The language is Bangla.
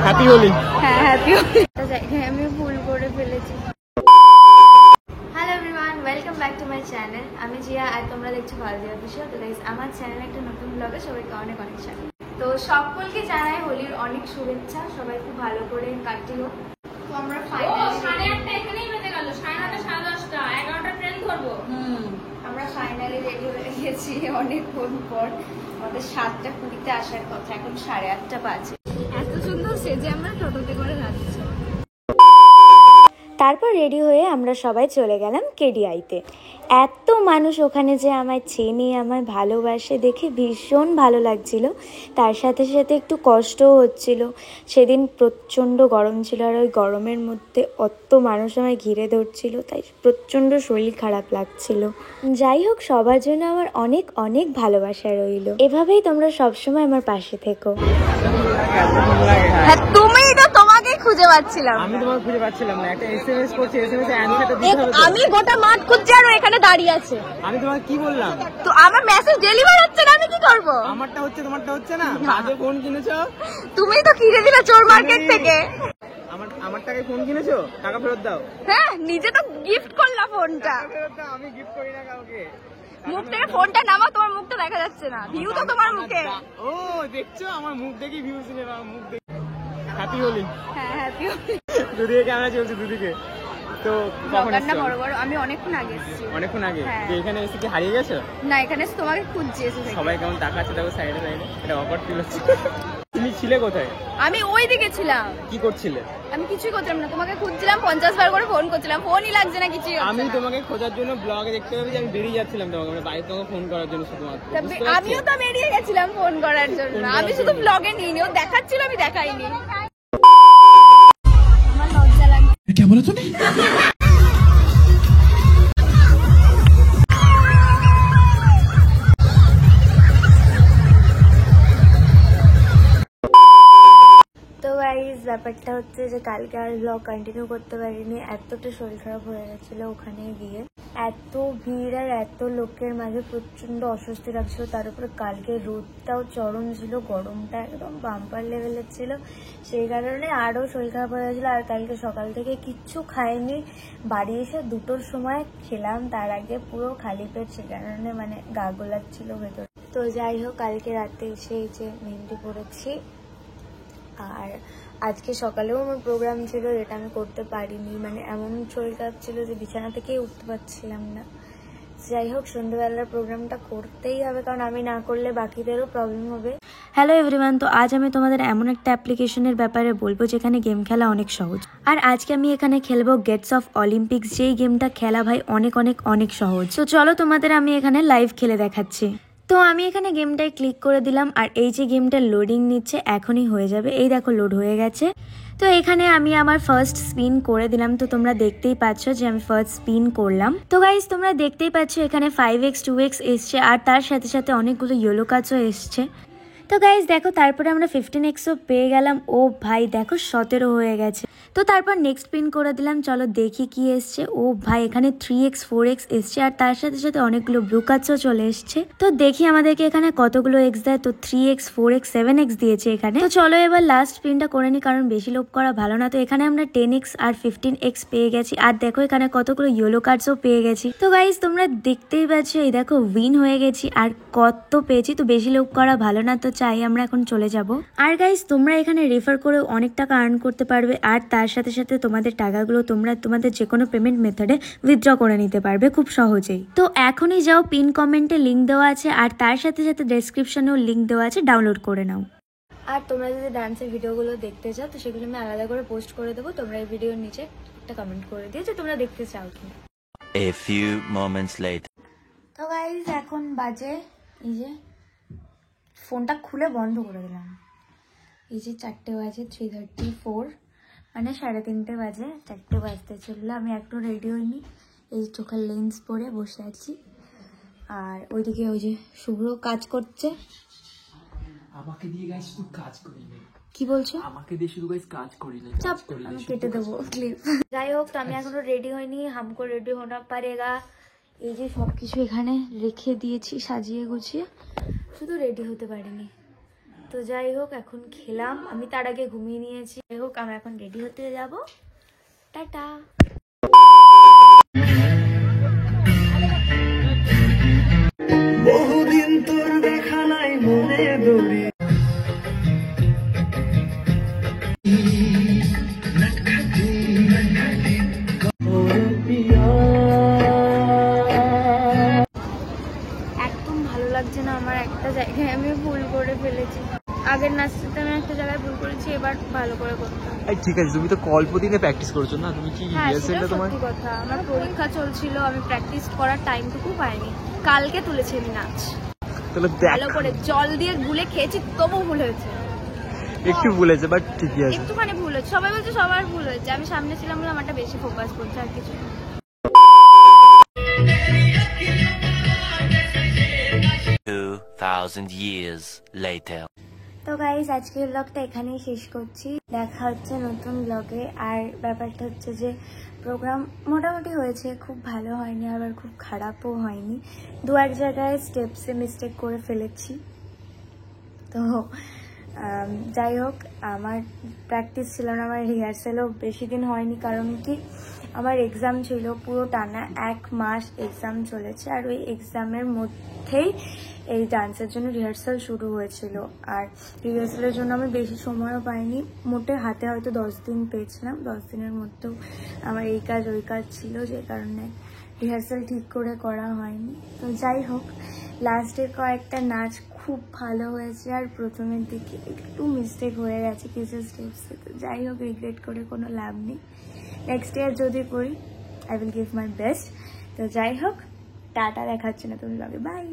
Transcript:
হ্যাপি হোলি। হ্যাঁ হ্যাপি হোলি। আমি ভুল করে ফেলেছি। Hello everyone, welcome back to my channel. আমি জিয়া আর তোমরা দেখছো হলদি অফিসিয়াল। তো গাইস, আমার চ্যানেলে একটা নতুন ব্লগে সবাইকে অনেক অনেক স্বাগত। তো সকলকে জানাই হোলির অনেক শুভেচ্ছা, সবাই খুব ভালো করে কাটিও। তো আমরা আমরা ফাইনালি রেডি হয়ে গেছি অনেকক্ষণ পর। আমাদের 7:20 আসার কথা, এখন 8:30 বাজে। এত সুন্দর সেজে আমরা টোটোতে করে যাচ্ছি। তারপর রেডি হয়ে আমরা সবাই চলে গেলাম কেডিআইতে। এত মানুষ ওখানে যে আমায় চেনে, আমায় ভালোবাসে দেখে ভীষণ ভালো লাগছিল। তার সাথে সাথে একটু কষ্টও হচ্ছিল। সেদিন প্রচণ্ড গরম ছিল, আর ওই গরমের মধ্যে অত মানুষ আমায় ঘিরে ধরছিল, তাই প্রচণ্ড শরীর খারাপ লাগছিল। যাই হোক, সবার জন্য আমার অনেক অনেক ভালোবাসা রইল। এভাবেই তোমরা সবসময় আমার পাশে থেকো। তুমি তো তোমাকেই খুঁজে পাচ্ছিলাম। আমি তোমাকে খুঁজে পাচ্ছিলাম না। একটা এসএমএস করছি, এসএমএস এর অ্যানসারটা দিতে হবে। আমি গোটা মাঠ খুঁজছি আর এখানে দাঁড়িয়ে আছে। আমি তোমাকে কি বললাম? তো আমার মেসেজ ডেলিভার হচ্ছে না, আমি কি করব? আমারটা হচ্ছে, তোমারটা হচ্ছে না। বাজে ফোন কিনেছো তুমি, তো কিনে দিলা চোর মার্কেট থেকে। আমার টাকায় ফোন কিনেছো, টাকা ফেরত দাও। হ্যাঁ, নিজে তো গিফট করলা ফোনটা। ফেরত দাও, আমি গিফট করি না কাউকে। মুখ থেকে ফোনটা নামাও, তোমার মুখটা দেখা যাচ্ছে না। ভিউ তো তোমার মুখে। ও দেখছো, আমার মুখ দেখেই ভিউজ নিয়ে আমার মুখ দেখে। হ্যাপি হোলি। হ্যাঁ হ্যাপি হোলি। দুদিকে ক্যামেরা চলছে, দুদিকে। তো কখন এসেছো? বড় বড় আমি অনেকক্ষণ আগে এসেছি। অনেকক্ষণ আগে? হ্যাঁ। তো এখানে এসে কি হারিয়ে গেছো? না, এখানে এসে তোমাকে খুঁজছি। সবাই কেমন তাকাচ্ছে, দেখো সাইডে সাইডে। এটা অকওয়ার্ড ফিল হচ্ছে। তুমি ছিলে কোথায়? আমি ওই দিকে ছিলাম। কি করছিলে? আমি কিছুই করছিলাম না, তোমাকে খুঁজছিলাম। 50 বার করে ফোন করছিলাম, ফোনই লাগছে না, কিছুই হচ্ছে না। আমি তোমাকে খোঁজার জন্য ব্লগে দেখতে পাবি যে আমি বেরিয়ে যাচ্ছিলাম তোমাকে, মানে বাইরে তোমাকে ফোন করার জন্য শুধুমাত্র। আমিও তো বেরিয়ে গেছিলাম ফোন করার জন্য। আমি শুধু ব্লগে নিইনি, ও দেখাচ্ছিল, আমি দেখাইনি। আমার লজ্জা লাগছে। কি বলে তুমি? ব্যাপারটা হচ্ছে যে কালকে আর ব্লগ কন্টিনিউ করতে পারিনি, এতটা শরীর খারাপ হয়ে গেছিলো ওখানে গিয়ে। এত ভিড় আর এত লোকের মাঝে প্রচন্ড অস্বস্তি লাগছিল। তার উপরে কালকে রোদটাও চরম ছিল, গরমটা একদম বাম্পার লেভেলের ছিল। সেই কারণে আরো শরীর খারাপ হয়ে গেছিলো। আর কালকে সকাল থেকে কিচ্ছু খাইনি, বাড়ি এসে 2টোর সময় খেলাম। তার আগে পুরো খালি পেট, সে কারণে মানে গা গোলাচ্ছিল ভেতর। তো যাই হোক, কালকে রাতে এসে এই যে মেহেন্দি পড়েছি। আর আজকে সকালেও আমার প্রোগ্রাম ছিল, যেটা আমি করতে পারিনি। মানে এমন শরীর খারাপ ছিল যে বিছানা থেকেই উঠতে পারছিলাম না। যাই হোক, সন্ধ্যেবেলার প্রোগ্রামটা করতেই হবে, কারণ আমি না করলে বাকিদেরও প্রবলেম হবে। হ্যালো এভরিওয়ান, তো আজ আমি তোমাদের এমন একটা অ্যাপ্লিকেশনের ব্যাপারে বলবো যেখানে গেম খেলা অনেক সহজ। আর আজকে আমি এখানে খেলবো গেটস অফ অলিম্পিক্স, যেই গেমটা খেলা ভাই অনেক অনেক অনেক সহজ। তো চলো তোমাদের আমি এখানে লাইভ খেলে দেখাচ্ছি। তো আমি এখানে গেমটায় ক্লিক করে দিলাম, আর এই যে গেমটা লোডিং নিচ্ছে, এখনই হয়ে যাবে। এই দেখো লোড হয়ে গেছে। তো এখানে আমি আমার ফার্স্ট স্পিন করে দিলাম। তো তোমরা দেখতেই পাচ্ছ যে আমি ফার্স্ট স্পিন করলাম। তো গাইস, তোমরা দেখতেই পাচ্ছ এখানে 5x 2x এসছে, আর তার সাথে সাথে অনেকগুলো ইয়েলো কার্ডসও এসছে। তো গাইস দেখো, তারপরে আমরা 15xও পেয়ে গেলাম। ও ভাই দেখো 17 হয়ে গেছে। তো তারপর নেক্সট পিন করে দিলাম। চলো দেখি কি এসছে। ও ভাই, এখানে 3x 4x এসছে, আর তার সাথে সাথে অনেকগুলো ব্লু কার্ডসও চলে এসছে। তো দেখি আমাদেরকে এখানে কতগুলো এক্স দেয়। তো 3x 4x 7x দিয়েছে এখানে। তো চলো এবার লাস্ট পিনটা করে নি, কারণ বেশি লোভ করা ভালো না। তো এখানে আমরা 10x আর 15x পেয়ে গেছি, আর দেখো এখানে কতগুলো ইয়েলো কার্ডসও পেয়ে গেছি। তো গাইস তোমরা দেখতেই পাচ্ছ, এই দেখো উইন হয়ে গেছি, আর কত পেয়েছি। তো বেশি লোভ করা ভালো না, তো চাই আমরা এখন চলে যাব। আর গাইস, তোমরা এখানে রেফার করে অনেক টাকা আর্ন করতে পারবে, আর তার সাথে সাথে তোমাদের টাকাগুলো তোমরা তোমাদের যে কোনো পেমেন্ট মেথডে উইথড্র করে নিতে পারবে খুব সহজেই। তো এখনই যাও, পিন কমেন্টে লিঙ্ক দেওয়া আছে, আর তার সাথে সাথে ডেসক্রিপশনেও লিঙ্ক দেওয়া আছে, ডাউনলোড করে নাও। আর তোমরা যদি ডান্সের ভিডিওগুলো দেখতে চাও, তো সেগুলো আমি আলাদা করে পোস্ট করে দেবো। তোমরা এই ভিডিওর নিচে একটা কমেন্ট করে দিও যে তোমরা দেখতে চাও কিনা। A few moments later. তো গাইস, এখন বাজে এই যে, ফোনটা খুলে বন্ধ করে দিলাম। এই যে 4টে বাজে, 3:34, মানে 3:30 বাজে। 4টে বাজতে চললো। আমি একটু রেডি হইনি, এই চোখের লেন্স পরে বসে আছি। আর ওইদিকে ওই যে শুভ্র কাজ করছে। আমাকে দিয়ে গাইস শুধু কাজ করি না। কি বলছো? আমাকে দিয়ে শুধু গাইস কাজ করি না, চাপ, আমি কেটে দেবো ক্লিপ। যাই হোক, তো আমি এখনো রেডি হইনি। হামকো রেডি হোনা পারেগা। এই যে সবকিছু এখানে রেখে দিয়েছি সাজিয়ে গুছিয়ে, শুধু রেডি হতে পারিনি। তো যাই হোক এখন খেলাম, আমি তার আগে ঘুমিয়ে নিয়েছি। যাই হোক আমি এখন রেডি হতে যাব, টাটা। বহুদিন তোর দেখা নাই মনে দড়ি একদম ভালো লাগছে না আমার, একটা জায়গায় আমি ভুল করে ফেলেছি। আগের নাচতে আমি একটা জায়গায় ভুল করেছি, এবার ভালো করে করতাম। ঠিক আছে, তুমি তো কল্প দিনে প্র্যাকটিস করছো না, তুমি কি হ্যাঁ সেটা রিহার্সালটা তোমার সত্যি কথা, আমার পরীক্ষা চলছিল, আমি প্র্যাকটিস করার টাইমটুকু পাইনি। কালকে তুলেছি আমি নাচ, তাহলে ভালো করে জল দিয়ে গুলে খেয়েছি, তবু ভুল হয়েছে। একটু ভুলেছে বাট ঠিকই আছে। একটুখানি ভুল হয়েছে, সবাই বলছে সবার ভুল হয়েছে, আমি সামনে ছিলাম বলে আমারটা বেশি ফোকাস করছে, আর কিছু না। 2000 years later. তো গাইজ আজকের ব্লগটা এখানেই শেষ করছি, দেখা হচ্ছে নতুন ব্লগে। আর ব্যাপারটা হচ্ছে যে প্রোগ্রাম মোটামুটি হয়েছে, খুব ভালো হয়নি আবার খুব খারাপও হয়নি, দু এক জায়গায় স্টেপসে মিস্টেক করে ফেলেছি। তো যাই হোক, আমার প্র্যাকটিস ছিল না, আমার রিহার্সালও বেশি দিন হয়নি, কারণ কি আমার এক্সাম ছিল পুরো টানা 1 মাস এক্সাম চলেছে, আর ওই এক্সামের মধ্যেই এই ডান্সের জন্য রিহার্সাল শুরু হয়েছিল। আর রিহার্সালের জন্য আমি বেশি সময়ও পাইনি, মোটে হাতে হয়তো 10 দিন পেয়েছিলাম, 10 দিনের মধ্যেও আমার এই কাজ ওই কাজ ছিল, যে কারণে রিহার্সাল ঠিক করে করা হয়নি। তো যাই হোক, লাস্টের কয়েকটা নাচ খুব ভালো হয়েছে, আর প্রথমের দিকে একটু মিস্টেক হয়ে গেছে কিছু স্টেপসে। তো যাই হোক, রিগ্রেট করে কোনো লাভ নেই, নেক্সট ইয়ার যদি করি I will give my best. তো যাই হোক, টাটা, দেখাচ্ছে না তুমি ব্লগে, বাই।